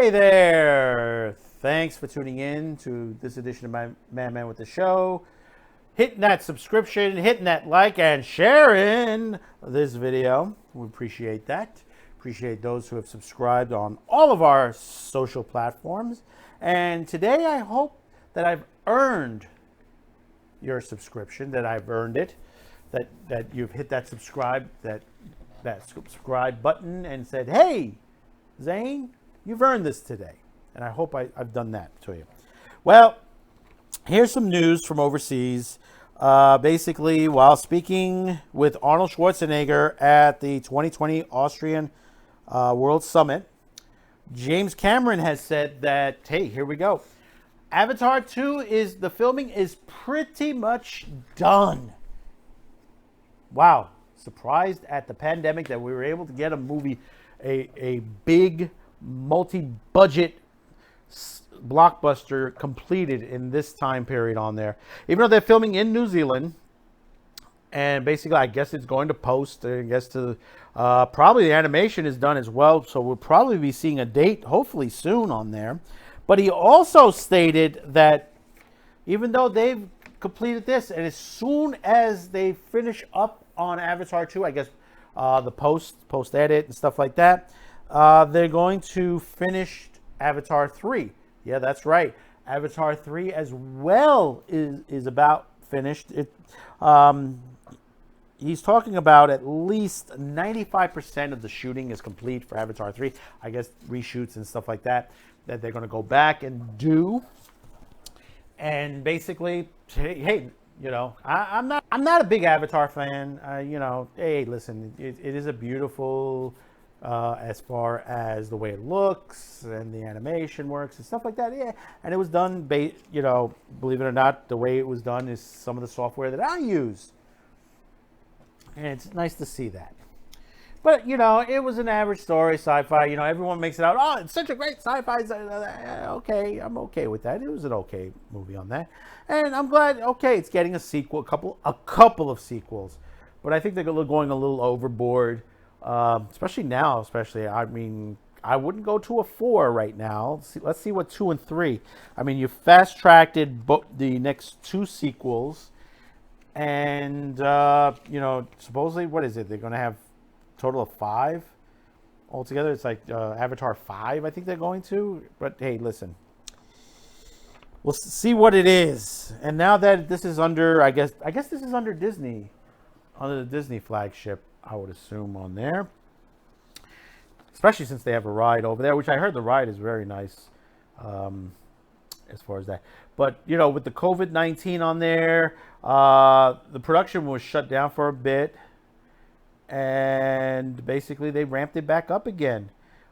Hey there! Thanks for tuning in to this edition of my Man with the Show. Hitting that subscription, hitting that like, and sharing this video. We appreciate that. Appreciate those who have subscribed on all of our social platforms. And today I hope that I've earned your subscription, that I've earned it, that you've hit that subscribe button and said, hey, Zane, you've earned this today. And I hope I've done that to you. Well, here's some news from overseas. Basically, while speaking with Arnold Schwarzenegger at the 2020 Austrian World Summit, James Cameron has said that, hey, here we go. Avatar 2 the filming is pretty much done. Wow. Surprised at the pandemic that we were able to get a movie, a big multi-budget blockbuster completed in this time period on there. Even though they're filming in New Zealand, and basically I guess it's going to post, I guess to probably the animation is done as well, so we'll probably be seeing a date hopefully soon on there. But he also stated that even though they've completed this, and as soon as they finish up on Avatar 2, I guess the post edit and stuff like that, they're going to finish Avatar 3. Yeah, that's right. Avatar 3 as well is about finished. He's talking about at least 95% of the shooting is complete for Avatar 3. I guess reshoots and stuff like that they're going to go back and do. And basically, hey, you know, I'm not a big Avatar fan. You know, hey, listen, it is a beautiful, as far as the way it looks and the animation works and stuff like that. Yeah, and it was done, you know, believe it or not, the way it was done is some of the software that I use, and it's nice to see that. But, you know, it was an average story, sci-fi. You know, everyone makes it out, oh, it's such a great sci-fi. Okay, I'm okay with that. It was an okay movie on that. And I'm glad, okay, it's getting a sequel, a couple of sequels. But I think they're going a little overboard, especially now, I mean, I wouldn't go to a 4 right now. Let's see what 2 and 3. I mean, you fast-tracked the next 2 sequels. And, you know, supposedly, what is it? They're going to have total of 5 altogether. It's like Avatar 5, I think they're going to. But hey, listen, we'll see what it is. And now that this is under, I guess this is under Disney, under the Disney flagship, I would assume on there. Especially since they have a ride over there, which I heard the ride is very nice, as far as that. But you know, with the COVID-19 on there, the production was shut down for a bit. And basically, they ramped it back up again.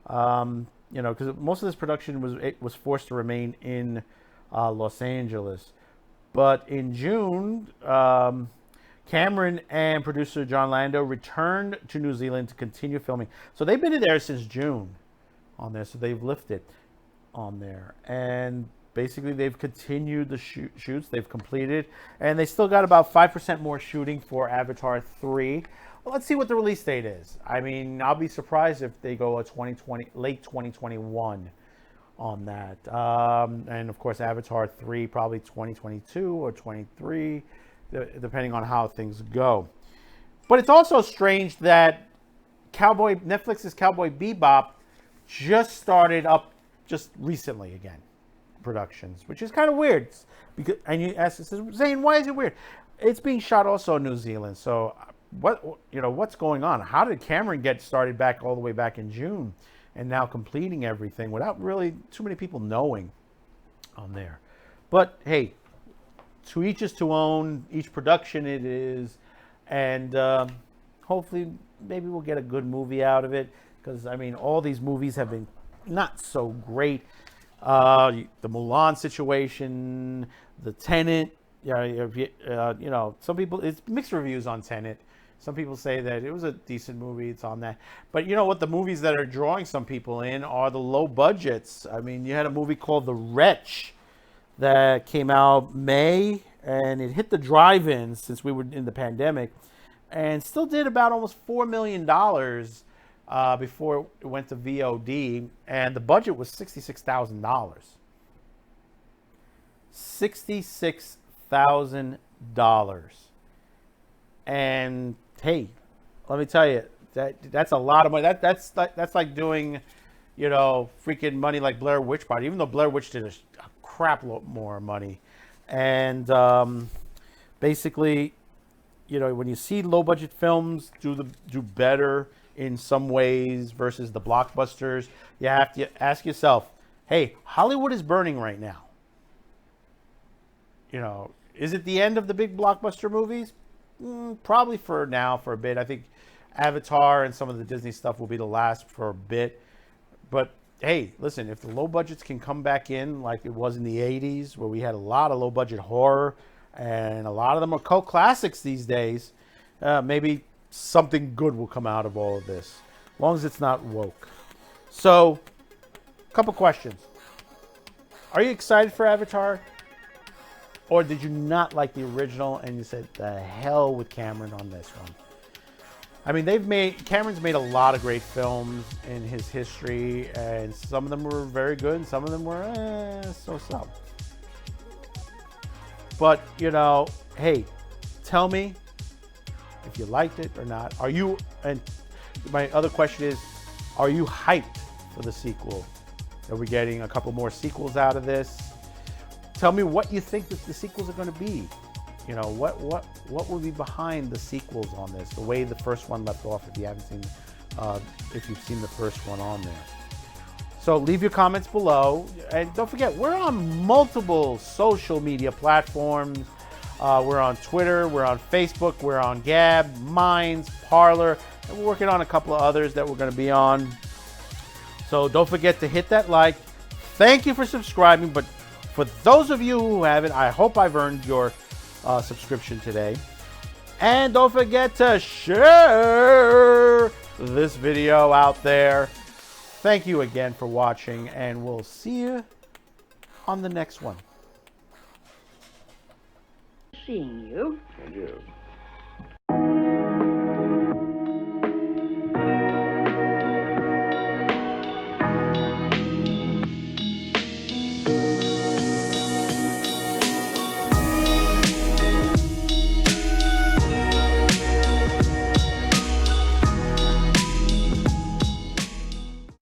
You know, because most of this production was forced to remain in Los Angeles. But in June, Cameron and producer John Lando returned to New Zealand to continue filming. So they've been there since June on there. So they've lifted on there. And basically, they've continued the shoots. They've completed. And they still got about 5% more shooting for Avatar 3. Well, let's see what the release date is. I mean, I'll be surprised if they go late 2021 on that. And of course, Avatar 3 probably 2022 or 23, depending on how things go. But it's also strange that Netflix's Cowboy Bebop just started up just recently again, productions, which is kind of weird. And you ask, Zane, why is it weird? It's being shot also in New Zealand, so what's going on? How did Cameron get started back all the way back in June and now completing everything without really too many people knowing on there? But hey, to each is to own, each production it is, and hopefully maybe we'll get a good movie out of it, because I mean, all these movies have been not so great. The Mulan situation, the Tenet, you know, some people, it's mixed reviews on Tenet. Some people say that it was a decent movie. It's on that. But you know what? The movies that are drawing some people in are the low budgets. I mean, you had a movie called The Wretch that came out May, and it hit the drive-ins since we were in the pandemic, and still did about almost $4 million before it went to VOD, and the budget was $66,000. $66,000. And hey, let me tell you, that's a lot of money. That's like doing, freaking money like Blair Witch Project. Even though Blair Witch did a crap load more money, and basically, when you see low budget films do better in some ways versus the blockbusters, you have to ask yourself, hey, Hollywood is burning right now. Is it the end of the big blockbuster movies? Probably for now, for a bit. I think Avatar and some of the Disney stuff will be the last for a bit. But hey, listen, if the low budgets can come back in like it was in the 80s, where we had a lot of low budget horror, and a lot of them are cult classics these days, maybe something good will come out of all of this, as long as it's not woke. So, a couple questions. Are you excited for Avatar? Or did you not like the original and you said, the hell with Cameron on this one? I mean, Cameron's made a lot of great films in his history, and some of them were very good and some of them were so-so. But, hey, tell me if you liked it or not. And my other question is, are you hyped for the sequel? Are we getting a couple more sequels out of this? Tell me what you think that the sequels are going to be. What will be behind the sequels on this? The way the first one left off. If you've seen the first one on there. So leave your comments below, and don't forget, we're on multiple social media platforms. We're on Twitter, we're on Facebook, we're on Gab, Minds, Parler, and we're working on a couple of others that we're going to be on. So don't forget to hit that like. Thank you for subscribing, but for those of you who haven't, I hope I've earned your subscription today. And don't forget to share this video out there. Thank you again for watching, and we'll see you on the next one. Seeing you. And you.